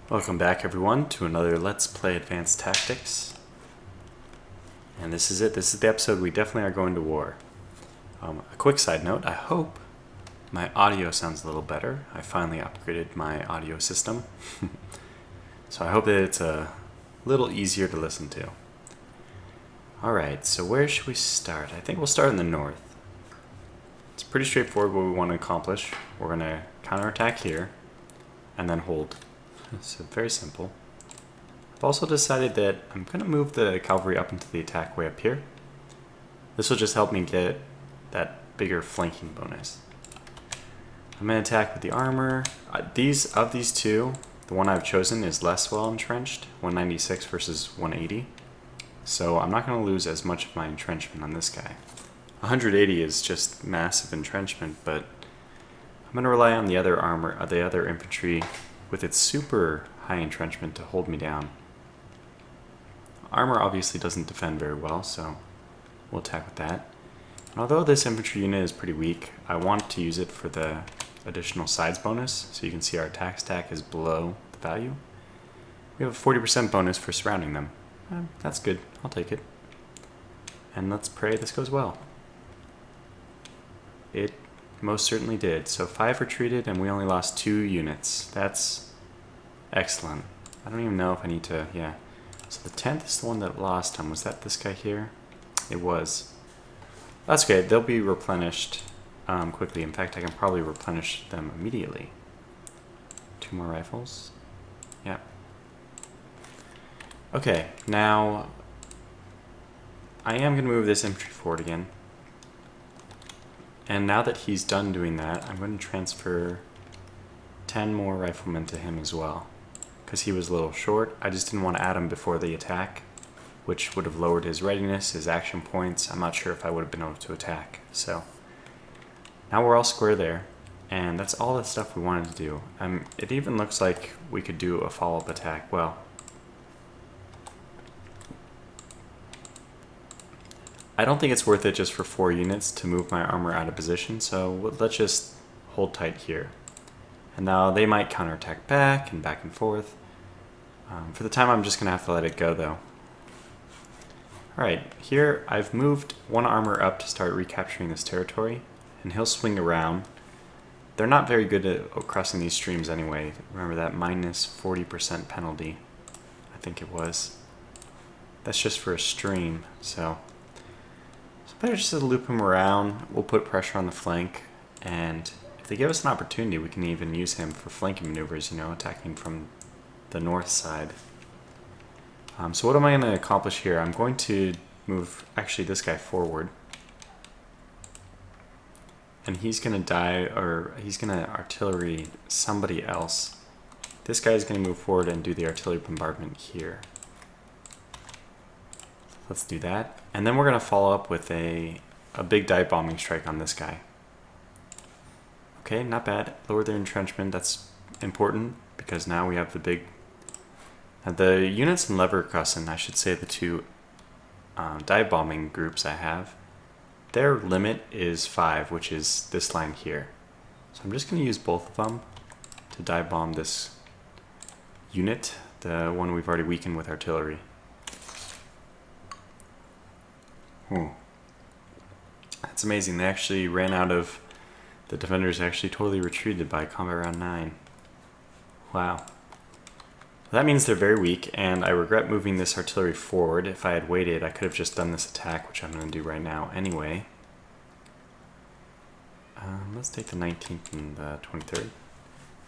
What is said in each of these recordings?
Welcome back everyone to another Let's Play Advanced Tactics. And this is it. This is the episode we definitely are going to war. A quick side note, I hope my audio sounds a little better. I finally upgraded my audio system. So I hope that it's a little easier to listen to. Alright, so where should we start? I think we'll start in the north. It's pretty straightforward what we want to accomplish. We're going to counterattack here and then hold. So very simple. I've also decided that I'm going to move the cavalry up into the attack way up here. This will just help me get that bigger flanking bonus. I'm going to attack with the armor. These two, the one I've chosen is less well entrenched, 196 versus 180. So I'm not going to lose as much of my entrenchment on this guy. 180 is just massive entrenchment, but I'm going to rely on the other armor, the other infantry with its super high entrenchment to hold me down. Armor obviously doesn't defend very well, so we'll attack with that. And although this infantry unit is pretty weak, I want to use it for the additional sides bonus, so you can see our attack stack is below the value. We have a 40% bonus for surrounding them. That's good, I'll take it. And let's pray this goes well. It most certainly did. So 5 retreated and we only lost 2 units. That's excellent. I don't even know if I need to, yeah. So the 10th is the one that lost him. Was that this guy here? It was. That's good. They'll be replenished quickly. In fact, I can probably replenish them immediately. 2 more rifles. Yeah. Okay, now I am going to move this infantry forward again. And now that he's done doing that, I'm going to transfer 10 more riflemen to him as well. Because he was a little short. I just didn't want to add him before the attack, which would have lowered his readiness, his action points. I'm not sure if I would have been able to attack. So now we're all square there. And that's all the stuff we wanted to do. It even looks like we could do a follow-up attack. Well, I don't think it's worth it just for 4 units to move my armor out of position, so let's just hold tight here. And now they might counterattack back and forth. For the time, I'm just going to have to let it go, though. Alright, here I've moved 1 armor up to start recapturing this territory, and he'll swing around. They're not very good at crossing these streams anyway. Remember that minus 40% penalty, I think it was. That's just for a stream, so better just to loop him around. We'll put pressure on the flank, and if they give us an opportunity, we can even use him for flanking maneuvers, you know, attacking from the north side. So what am I going to accomplish here? I'm going to move, actually, this guy forward. And he's going to die, or he's going to artillery somebody else. This guy is going to move forward and do the artillery bombardment here. Let's do that. And then we're going to follow up with a big dive bombing strike on this guy. Okay, not bad. Lower their entrenchment. That's important because now we have the big... the units in Leverkusen, I should say the 2 dive bombing groups I have, their limit is 5, which is this line here. So I'm just going to use both of them to dive bomb this unit, the one we've already weakened with artillery. That's amazing. They actually ran out of... The defenders actually totally retreated by combat round 9. Wow. That means they're very weak, and I regret moving this artillery forward. If I had waited, I could have just done this attack, which I'm going to do right now anyway. Let's take the 19th and the 23rd.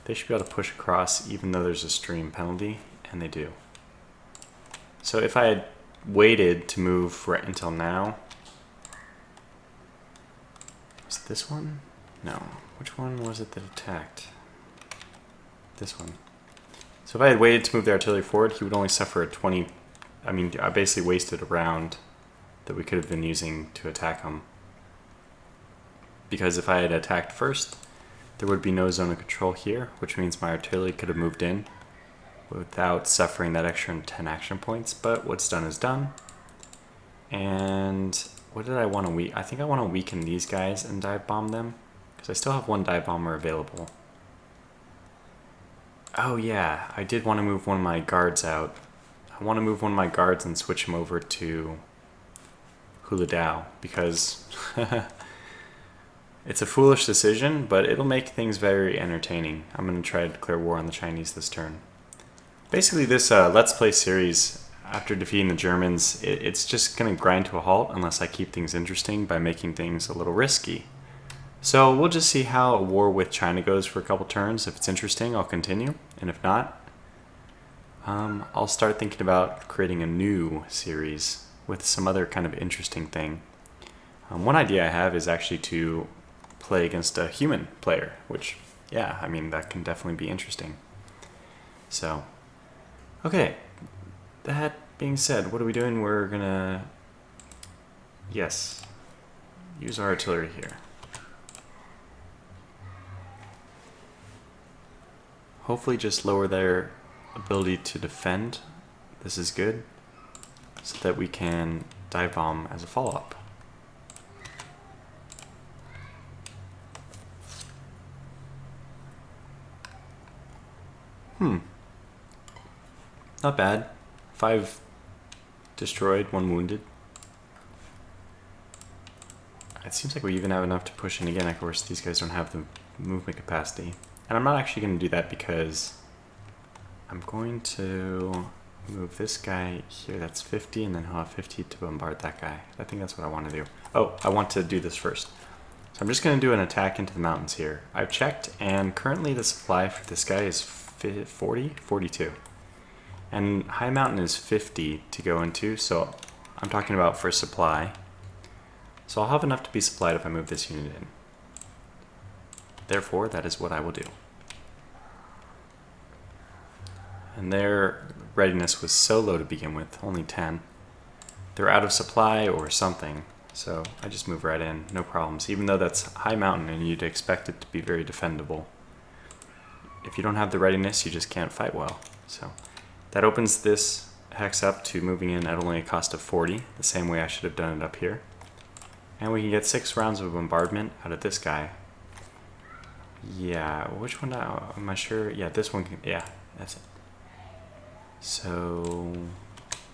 They should be able to push across even though there's a stream penalty, and they do. So if I had waited to move right until now. Was it this one? No. Which one was it that attacked? This one. So if I had waited to move the artillery forward, he would only suffer a 20... I mean, I basically wasted a round that we could have been using to attack him. Because if I had attacked first, there would be no zone of control here, which means my artillery could have moved in without suffering that extra 10 action points, but what's done is done. And what did I want to weaken? I think I want to weaken these guys and dive bomb them, because I still have 1 dive bomber available. Oh yeah, I did want to move one of my guards out. I want to move one of my guards and switch him over to Hula Dao because it's a foolish decision, but it'll make things very entertaining. I'm going to try to declare war on the Chinese this turn. Basically, this Let's Play series, after defeating the Germans, it's just going to grind to a halt unless I keep things interesting by making things a little risky. So we'll just see how a war with China goes for a couple turns. If it's interesting, I'll continue, and if not, I'll start thinking about creating a new series with some other kind of interesting thing. One idea I have is actually to play against a human player, which, yeah, I mean, that can definitely be interesting. So, okay, that being said, what are we doing? We're gonna, yes, use our artillery here. Hopefully just lower their ability to defend. This is good, so that we can dive bomb as a follow-up. Not bad. 5 destroyed, 1 wounded. It seems like we even have enough to push in again. Of course, these guys don't have the movement capacity. And I'm not actually going to do that because I'm going to move this guy here. That's 50, and then he'll have 50 to bombard that guy. I think that's what I want to do. Oh, I want to do this first. So I'm just going to do an attack into the mountains here. I've checked, and currently the supply for this guy is 42. And High Mountain is 50 to go into, so I'm talking about for supply. So I'll have enough to be supplied if I move this unit in. Therefore, that is what I will do. And their readiness was so low to begin with, only 10. They're out of supply or something, so I just move right in, no problems. Even though that's High Mountain and you'd expect it to be very defendable. If you don't have the readiness, you just can't fight well. So that opens this hex up to moving in at only a cost of 40, the same way I should have done it up here. And we can get 6 rounds of bombardment out of this guy. Yeah, which one now? Am I sure? Yeah, this one can, yeah, that's it. So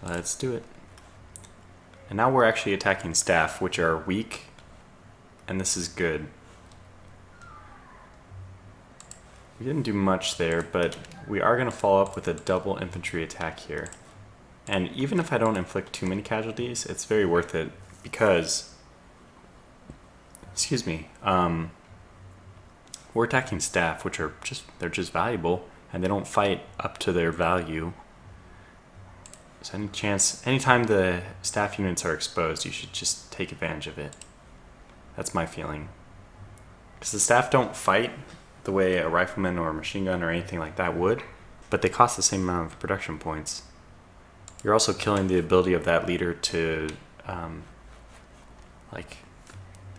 let's do it. And now we're actually attacking staff, which are weak, and this is good. We didn't do much there, but we are going to follow up with a double infantry attack here. And even if I don't inflict too many casualties, it's very worth it because, excuse me, we're attacking staff, which are they're just valuable, and they don't fight up to their value. So anytime the staff units are exposed, you should just take advantage of it. That's my feeling. Because the staff don't fight the way a rifleman or a machine gun or anything like that would, but they cost the same amount of production points. You're also killing the ability of that leader to, like,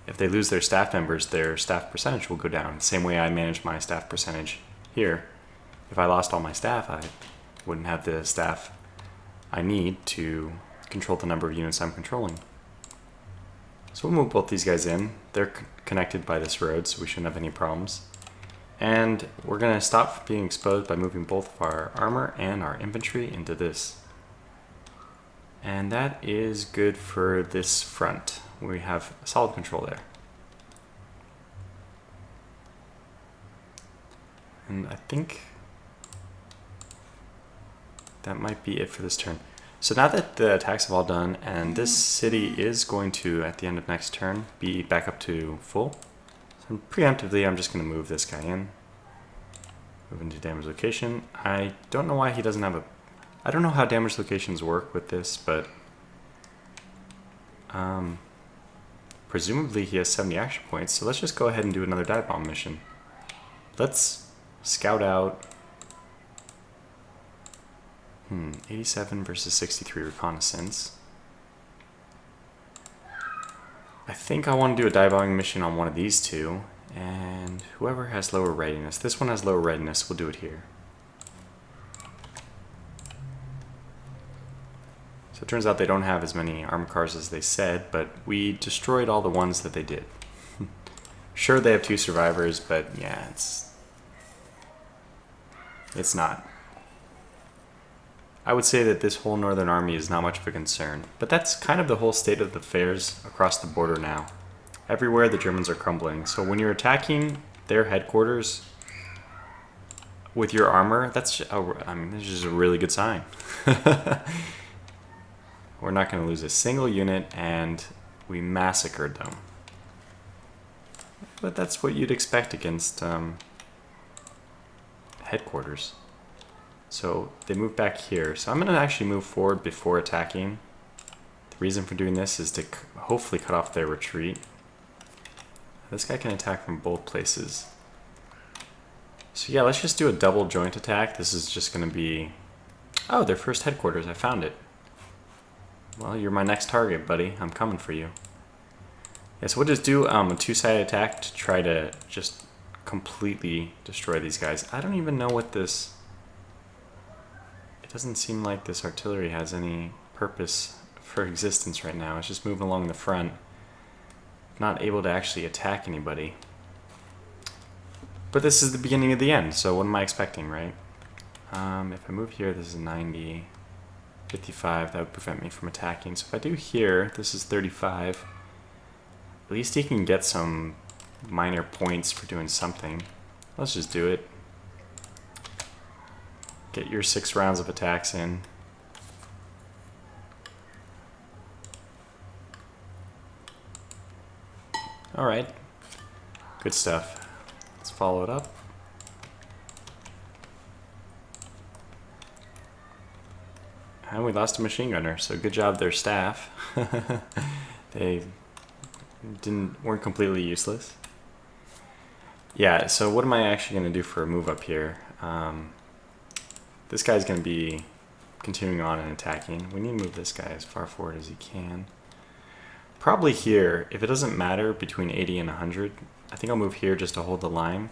if they lose their staff members, their staff percentage will go down. The same way I manage my staff percentage here. If I lost all my staff, I wouldn't have the staff I need to control the number of units I'm controlling. So we'll move both these guys in. They're connected by this road, so we shouldn't have any problems. And we're going to stop being exposed by moving both of our armor and our infantry into this. And that is good for this front. We have solid control there. And I think that might be it for this turn. So now that the attacks have all done, and this city is going to, at the end of next turn, be back up to full. So preemptively, I'm just going to move this guy in. Move into damage location. I don't know why he doesn't have a... I don't know how damage locations work with this, but... presumably he has 70 action points, so let's just go ahead and do another dive bomb mission. Let's scout out... 87 versus 63 reconnaissance. I think I want to do a dive bombing mission on one of these two, and whoever has lower readiness. This one has lower readiness, we'll do it here. So it turns out they don't have as many armored cars as they said, but we destroyed all the ones that they did. Sure, they have 2 survivors, but yeah, It's not. I would say that this whole Northern Army is not much of a concern, but that's kind of the whole state of affairs across the border now. Everywhere the Germans are crumbling, so when you're attacking their headquarters with your armor, this is a really good sign. We're not going to lose a single unit, and we massacred them. But that's what you'd expect against headquarters. So they move back here. So I'm going to actually move forward before attacking. The reason for doing this is to hopefully cut off their retreat. This guy can attack from both places. So yeah, let's just do a double joint attack. This is just going to be... Oh, their first headquarters. I found it. Well, you're my next target, buddy. I'm coming for you. Yeah, so we'll just do a two-sided attack to try to just completely destroy these guys. I don't even know what this... It doesn't seem like this artillery has any purpose for existence right now. It's just moving along the front. Not able to actually attack anybody. But this is the beginning of the end, so what am I expecting, right? If I move here, this is 90, 55, that would prevent me from attacking. So if I do here, this is 35. At least he can get some minor points for doing something. Let's just do it. Get your 6 rounds of attacks in. Alright, good stuff. Let's follow it up. And we lost a machine gunner, so good job their staff. They weren't completely useless. Yeah, so what am I actually going to do for a move up here? This guy's going to be continuing on and attacking. We need to move this guy as far forward as he can. Probably here, if it doesn't matter between 80 and 100, I think I'll move here just to hold the line,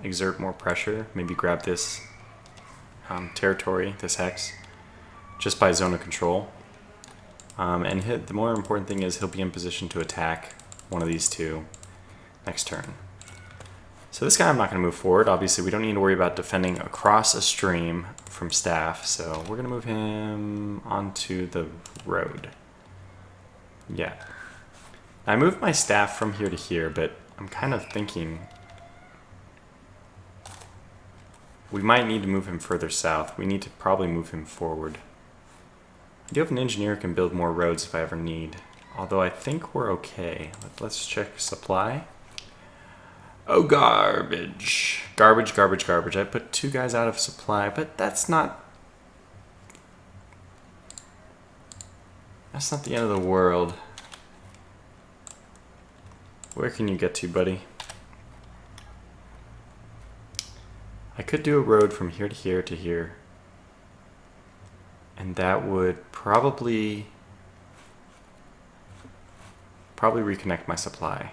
exert more pressure, maybe grab this territory, this hex, just by zone of control. And the more important thing is he'll be in position to attack one of these two next turn. So this guy I'm not going to move forward. Obviously we don't need to worry about defending across a stream from staff, so we're going to move him onto the road. Yeah. I moved my staff from here to here, but I'm kind of thinking we might need to move him further south. We need to probably move him forward. I do have an engineer who can build more roads if I ever need, although I think we're okay. Let's check supply. Oh, garbage. Garbage, garbage, garbage. I put 2 guys out of supply, but that's not the end of the world. Where can you get to, buddy? I could do a road from here to here to here. And that would probably reconnect my supply.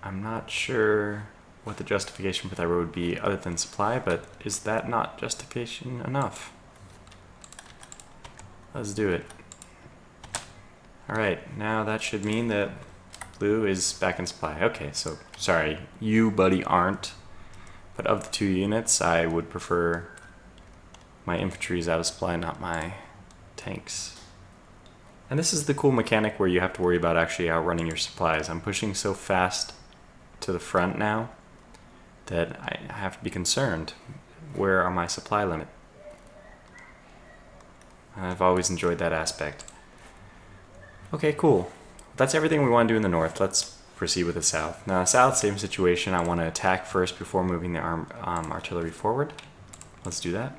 I'm not sure what the justification for that road would be other than supply, but is that not justification enough? Let's do it. Alright, now that should mean that blue is back in supply. Okay, so sorry, you buddy aren't. But of the 2 units, I would prefer my infantry is out of supply, not my tanks. And this is the cool mechanic where you have to worry about actually outrunning your supplies. I'm pushing so fast to the front now that I have to be concerned. Where are my supply limit? I've always enjoyed that aspect. Okay, cool. That's everything we want to do in the north. Let's proceed with the south. Now, south, same situation. I want to attack first before moving the artillery forward. Let's do that.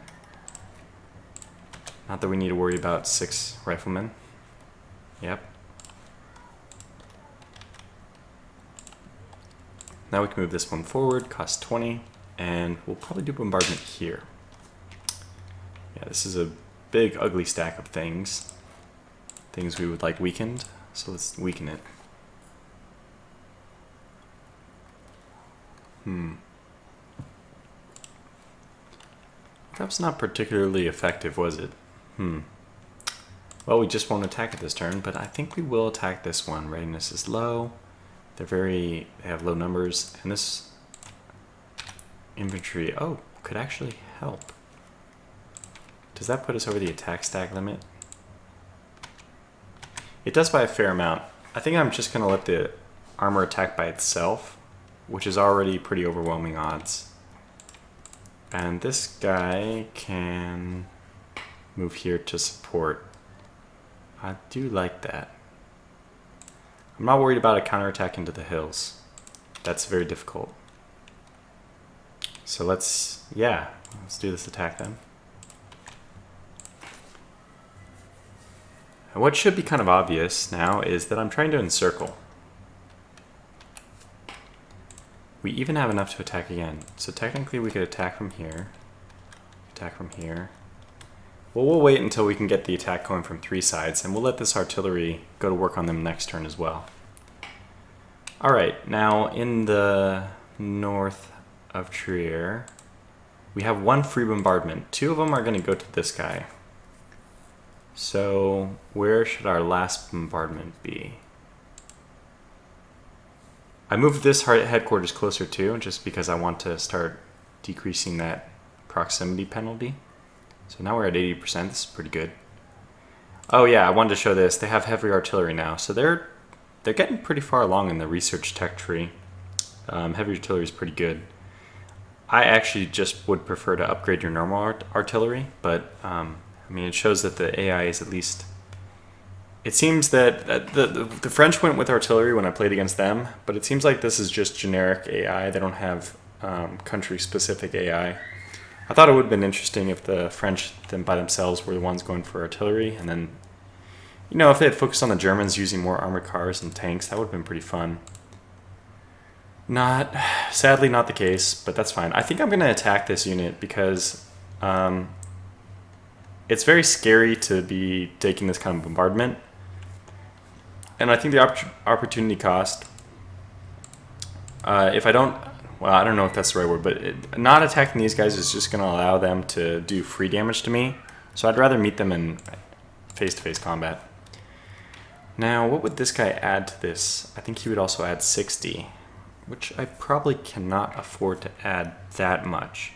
Not that we need to worry about 6 riflemen. Yep. Now we can move this one forward, cost 20, and we'll probably do bombardment here. Yeah, this is a big, ugly stack of things. Things we would like weakened, so let's weaken it. Perhaps not particularly effective, was it? Well, we just won't attack it this turn, but I think we will attack this one. Readiness is low. They have low numbers, and this infantry, oh, could actually help. Does that put us over the attack stack limit? It does by a fair amount. I think I'm just going to let the armor attack by itself, which is already pretty overwhelming odds. And this guy can move here to support. I do like that. I'm not worried about a counterattack into the hills. That's very difficult. So let's do this attack then. And what should be kind of obvious now is that I'm trying to encircle. We even have enough to attack again. So technically we could attack from here. Attack from here. Well, we'll wait until we can get the attack going from 3 sides, and we'll let this artillery go to work on them next turn as well. Alright, now in the north of Trier, we have 1 free bombardment. 2 of them are going to go to this guy. So where should our last bombardment be? I moved this headquarters closer too, just because I want to start decreasing that proximity penalty. So now we're at 80%, this is pretty good. Oh yeah, I wanted to show this. They have heavy artillery now, so they're getting pretty far along in the research tech tree. Heavy artillery is pretty good. I actually just would prefer to upgrade your normal artillery, but I mean, it shows that the AI is at least... It seems that the French went with artillery when I played against them, but it seems like this is just generic AI. They don't have country-specific AI. I thought it would have been interesting if the French then by themselves were the ones going for artillery, and then, you know, if they had focused on the Germans using more armored cars and tanks, that would have been pretty fun. Sadly not the case, but that's fine. I think I'm going to attack this unit because it's very scary to be taking this kind of bombardment. And I think the opportunity cost, if I don't, well, I don't know if that's the right word, but not attacking these guys is just going to allow them to do free damage to me. So I'd rather meet them in face-to-face combat. Now, what would this guy add to this? I think he would also add 60, which I probably cannot afford to add that much.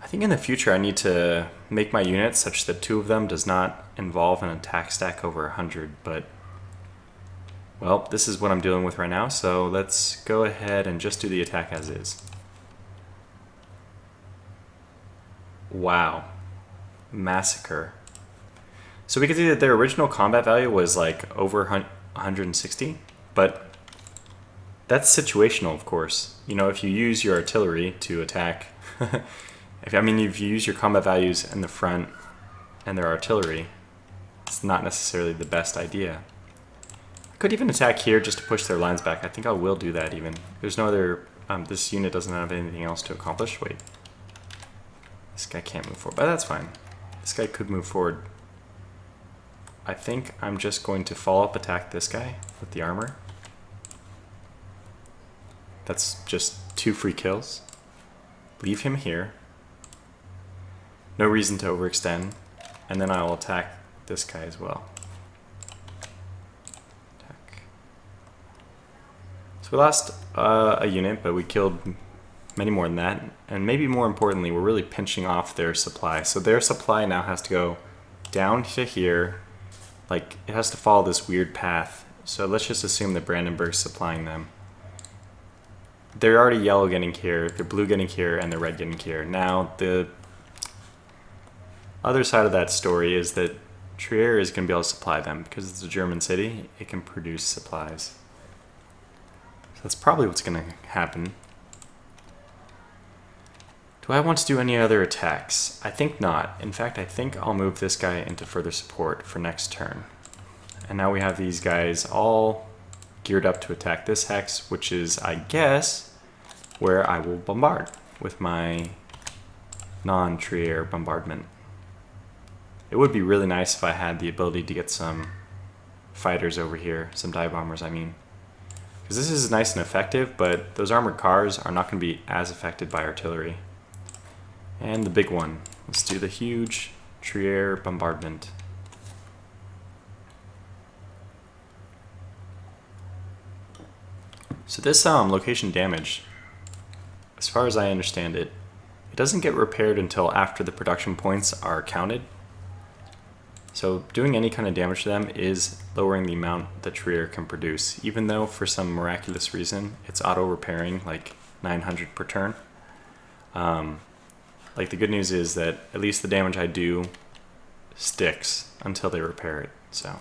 I think in the future I need to make my units such that 2 of them does not involve an attack stack over 100, but well, this is what I'm dealing with right now, so let's go ahead and just do the attack as is. Wow. Massacre. So we can see that their original combat value was like over 160, but that's situational, of course. You know, if you use your artillery to attack, if you use your combat values in the front and their artillery, it's not necessarily the best idea. I could even attack here just to push their lines back. I think I will do that even. There's no other, this unit doesn't have anything else to accomplish. Wait. This guy can't move forward, but that's fine. This guy could move forward. I think I'm just going to follow-up attack this guy with the armor. That's just 2 free kills. Leave him here. No reason to overextend. And then I'll attack this guy as well. Attack. So we lost a unit, but we killed many more than that. And maybe more importantly, we're really pinching off their supply. So their supply now has to go down to here. Like, it has to follow this weird path. So let's just assume that Brandenburg's supplying them. They're already yellow getting here, they're blue getting here, and they're red getting here. Now, the other side of that story is that Trier is going to be able to supply them. Because it's a German city, it can produce supplies. So that's probably what's going to happen. Do I want to do any other attacks? I think not. In fact, I think I'll move this guy into further support for next turn. And now we have these guys all geared up to attack this hex, which is, I guess, where I will bombard with my non-Trier bombardment. It would be really nice if I had the ability to get some fighters over here, some dive bombers, I mean. Because this is nice and effective, but those armored cars are not going to be as affected by artillery. And the big one. Let's do the huge Trier bombardment. So this location damage, as far as I understand it, it doesn't get repaired until after the production points are counted. So doing any kind of damage to them is lowering the amount that Trier can produce, even though for some miraculous reason it's auto-repairing like 900 per turn. Like the good news is that at least the damage I do sticks until they repair it. So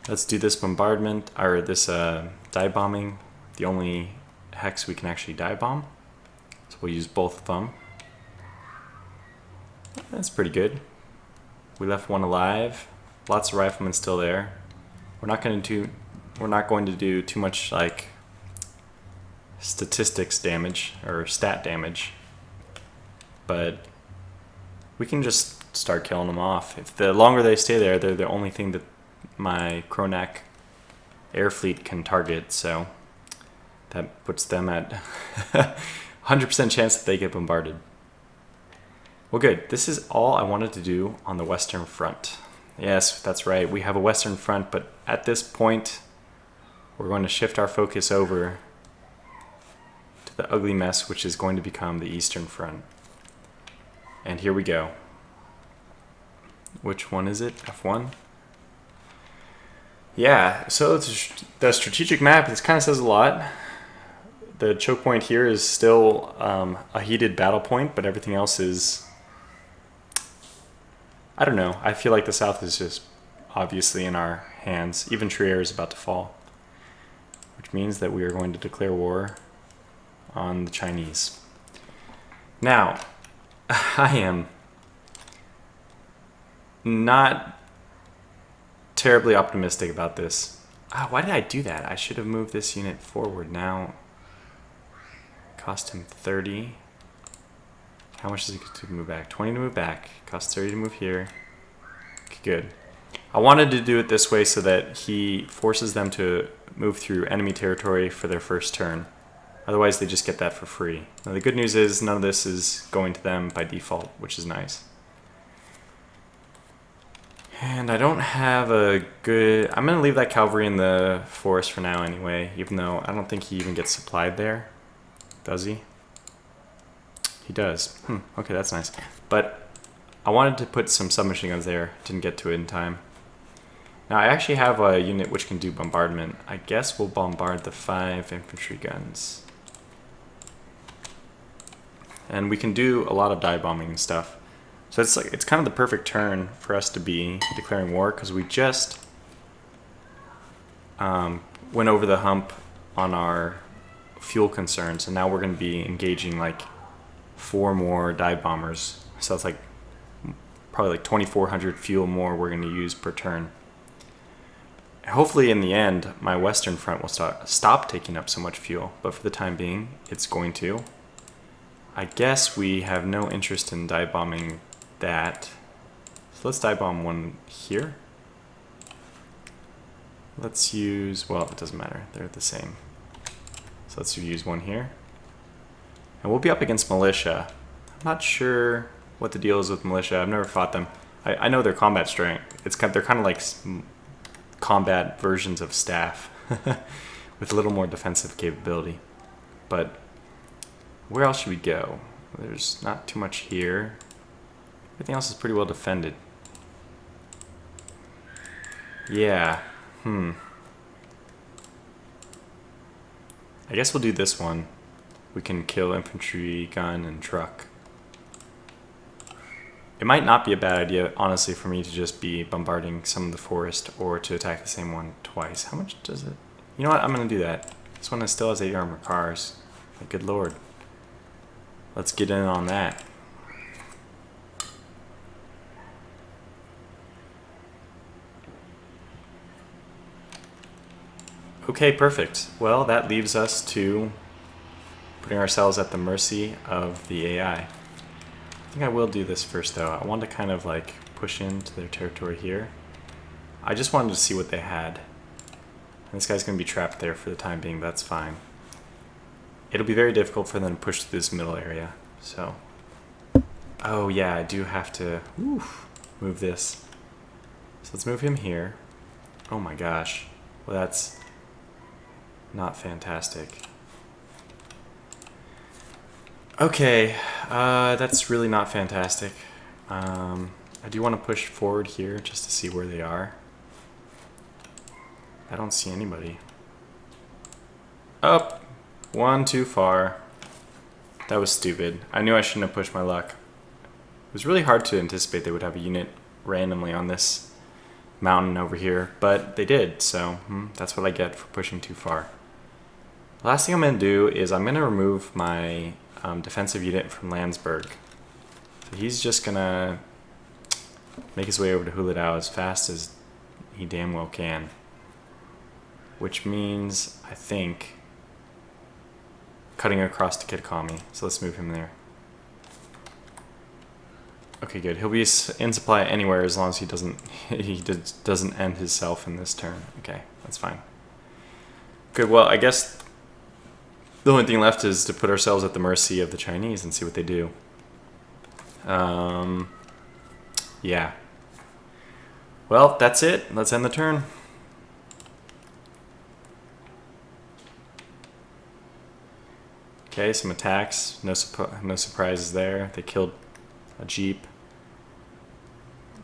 let's do this bombardment, or this dive bombing, the only hex we can actually dive bomb. So we'll use both of them. That's pretty good. We left one alive. Lots of riflemen still there. We're not going to do too much like statistics damage or stat damage, but we can just start killing them off. If the longer they stay there, they're the only thing that my Kronak air fleet can target, so that puts them at 100% chance that they get bombarded. Well, good. This is all I wanted to do on the Western Front. Yes, that's right. We have a Western Front, but at this point, we're going to shift our focus over to the ugly mess, which is going to become the Eastern Front. And here we go. Which one is it? F1? Yeah, so the strategic map, this kind of says a lot. The choke point here is still a heated battle point, but everything else is... I don't know. I feel like the South is just obviously in our hands. Even Trier is about to fall, which means that we are going to declare war on the Chinese. Now, I am not terribly optimistic about this. Why did I do that? I should have moved this unit forward. Now, cost him 30. How much does it to move back? 20 to move back. Costs 30 to move here. Okay, good. I wanted to do it this way so that he forces them to move through enemy territory for their first turn. Otherwise, they just get that for free. Now, the good news is none of this is going to them by default, which is nice. And I don't have a good... I'm going to leave that cavalry in the forest for now anyway, even though I don't think he even gets supplied there. Does he? He does. Okay, that's nice. But I wanted to put some submachine guns there. Didn't get to it in time. Now, I actually have a unit which can do bombardment. I guess we'll bombard the 5 infantry guns. And we can do a lot of dive bombing and stuff. So it's kind of the perfect turn for us to be declaring war, because we just went over the hump on our fuel concerns, and now we're going to be engaging like 4 more dive bombers. So that's like probably like 2,400 fuel more we're going to use per turn. Hopefully in the end, my Western Front will stop taking up so much fuel, but for the time being, it's going to. I guess we have no interest in dive bombing that. So let's dive bomb one here. Let's use, well, it doesn't matter. They're the same. So let's use one here. And we'll be up against militia. I'm not sure what the deal is with militia. I've never fought them. I know their combat strength. They're kind of like combat versions of staff with a little more defensive capability. But where else should we go? There's not too much here. Everything else is pretty well defended. Yeah. I guess we'll do this one. We can kill infantry, gun, and truck. It might not be a bad idea, honestly, for me to just be bombarding some of the forest or to attack the same one twice. How much does it? You know what? I'm going to do that. This one still has 8 armored cars. Like, good lord. Let's get in on that. Okay, perfect. Well, that leaves us to putting ourselves at the mercy of the AI. I think I will do this first, though. I want to kind of like push into their territory here. I just wanted to see what they had. And this guy's going to be trapped there for the time being, but that's fine. It'll be very difficult for them to push through this middle area, so... Oh yeah, I do have to move this. So let's move him here. Oh my gosh. Well, that's not fantastic. Okay, That's really not fantastic. I do want to push forward here just to see where they are. I don't see anybody. Up! One too far. That was stupid. I knew I shouldn't have pushed my luck. It was really hard to anticipate they would have a unit randomly on this mountain over here, but they did, so that's what I get for pushing too far. The last thing I'm going to do is I'm going to remove my defensive unit from Landsberg. So he's just going to make his way over to Huludao as fast as he damn well can. Which means, I think, cutting across to Kitakami. So let's move him there. Okay, good. He'll be in supply anywhere as long as he doesn't end himself in this turn. Okay, that's fine. Good. Well, I guess the only thing left is to put ourselves at the mercy of the Chinese and see what they do. Yeah. Well, that's it. Let's end the turn. Okay, some attacks. No surprises there. They killed a jeep.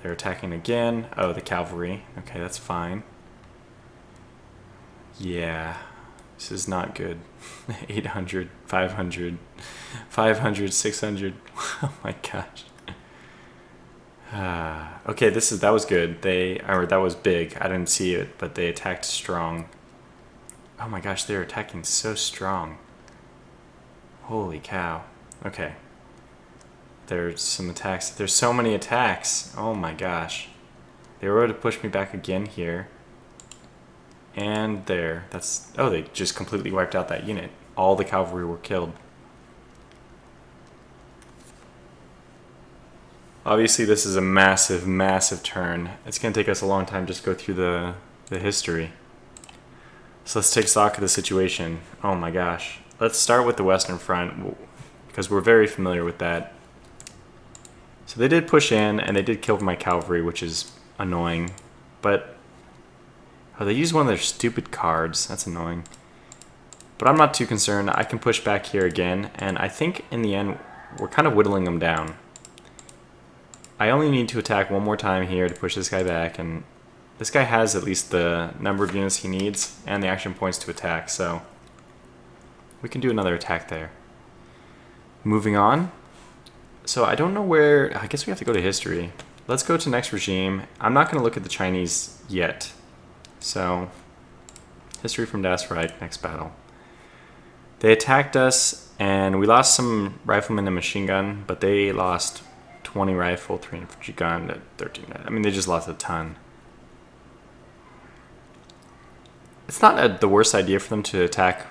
They're attacking again. Oh, the cavalry. Okay, that's fine. Yeah, this is not good. 800, 500, 500, 600. Oh my gosh. Okay, that was good. That was big. I didn't see it, but they attacked strong. Oh my gosh, they're attacking so strong. Holy cow. Okay. There's some attacks. There's so many attacks. Oh my gosh. They were able to push me back again here. And there. Oh, they just completely wiped out that unit. All the cavalry were killed. Obviously, this is a massive, massive turn. It's going to take us a long time just to go through the history. So let's take stock of the situation. Oh my gosh. Let's start with the Western Front, because we're very familiar with that. So they did push in, and they did kill my cavalry, which is annoying. But they used one of their stupid cards. That's annoying. But I'm not too concerned. I can push back here again, and I think in the end, we're kind of whittling them down. I only need to attack one more time here to push this guy back, and this guy has at least the number of units he needs and the action points to attack, so we can do another attack there. Moving on. So I don't know where... I guess we have to go to history. Let's go to next regime. I'm not going to look at the Chinese yet. So, history from Das Reich, next battle. They attacked us, and we lost some riflemen and machine gun, but they lost 20 rifle, 3 infantry gun, 13. I mean, they just lost a ton. It's not the worst idea for them to attack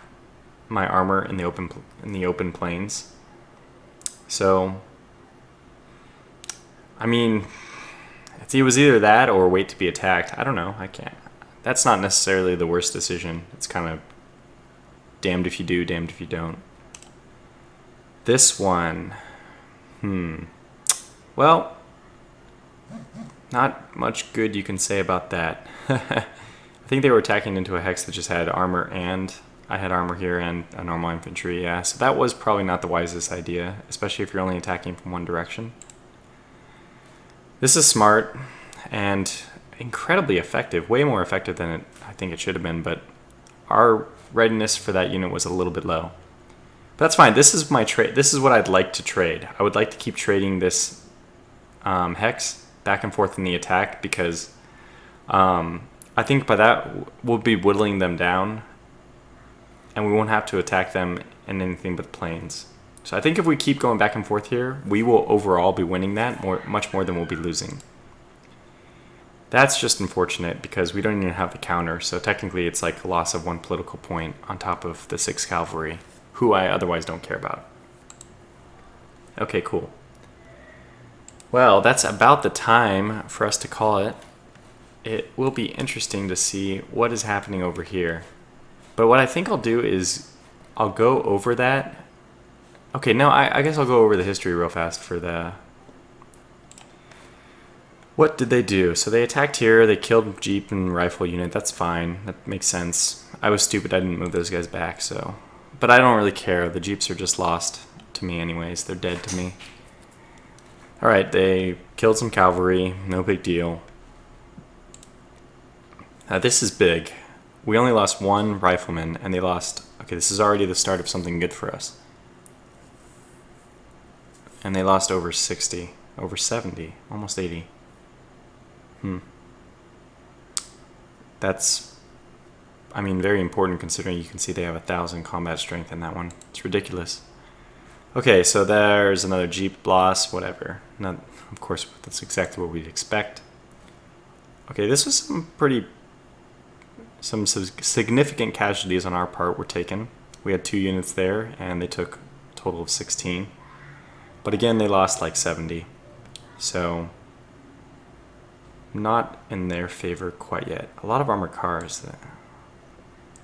my armor in the open plains. So, I mean, it was either that or wait to be attacked. I don't know. I can't. That's not necessarily the worst decision. It's kind of damned if you do, damned if you don't. This one, well, not much good you can say about that. I think they were attacking into a hex that just had armor, and I had armor here and a normal infantry, yeah. So that was probably not the wisest idea, especially if you're only attacking from one direction. This is smart and incredibly effective, way more effective than I think it should have been, but our readiness for that unit was a little bit low. But that's fine. This is my trade. This is what I'd like to trade. I would like to keep trading this hex back and forth in the attack, because I think by that we'll be whittling them down and we won't have to attack them in anything but plains. So I think if we keep going back and forth here, we will overall be winning that much more than we'll be losing. That's just unfortunate because we don't even have the counter, so technically it's like a loss of 1 political point on top of the 6 cavalry, who I otherwise don't care about. Okay, cool. Well, that's about the time for us to call it. It will be interesting to see what is happening over here. But what I think I'll do is I'll go over that. Okay, no, I guess I'll go over the history real fast for the... What did they do? So they attacked here, they killed Jeep and rifle unit, that's fine, that makes sense. I was stupid, I didn't move those guys back, so... But I don't really care, the Jeeps are just lost. to me anyways. They're dead to me. Alright, they killed some cavalry. No big deal. This is big. We only lost one rifleman, and they lost... Okay, this is already the start of something good for us. And they lost over 60. Over 70. Almost 80. That's... I mean, very important considering you can see they have 1,000 combat strength in that one. It's ridiculous. Okay, so there's another Jeep loss, whatever. Not, of course, that's exactly what we'd expect. Okay, this was some significant casualties on our part were taken. We had 2 units there, and they took a total of 16. But again, they lost like 70. So, not in their favor quite yet. A lot of armored cars.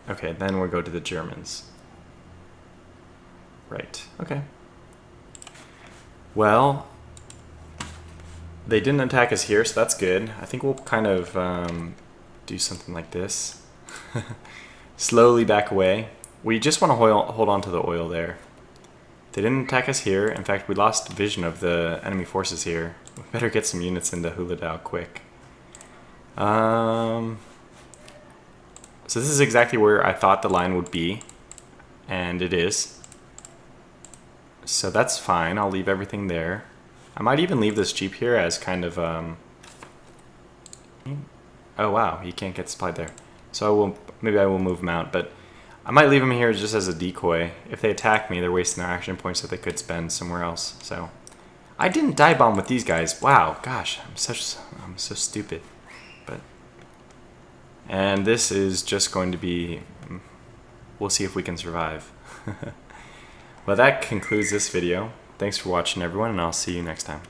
Okay, then we'll go to the Germans. Right, okay. Well, they didn't attack us here, so that's good. I think we'll kind of do something like this. Slowly back away. We just want to hold on to the oil there. They didn't attack us here. In fact, we lost vision of the enemy forces here. We better get some units into Huludao quick. So this is exactly where I thought the line would be, and it is. So that's fine. I'll leave everything there. I might even leave this Jeep here as kind of... Oh wow, he can't get supplied there. So maybe I will move him out, but I might leave him here just as a decoy. If they attack me, they're wasting their action points that they could spend somewhere else. So I didn't dive bomb with these guys. Wow, gosh, I'm so stupid. And this is just going to be... We'll see if we can survive. Well, that concludes this video. Thanks for watching, everyone, and I'll see you next time.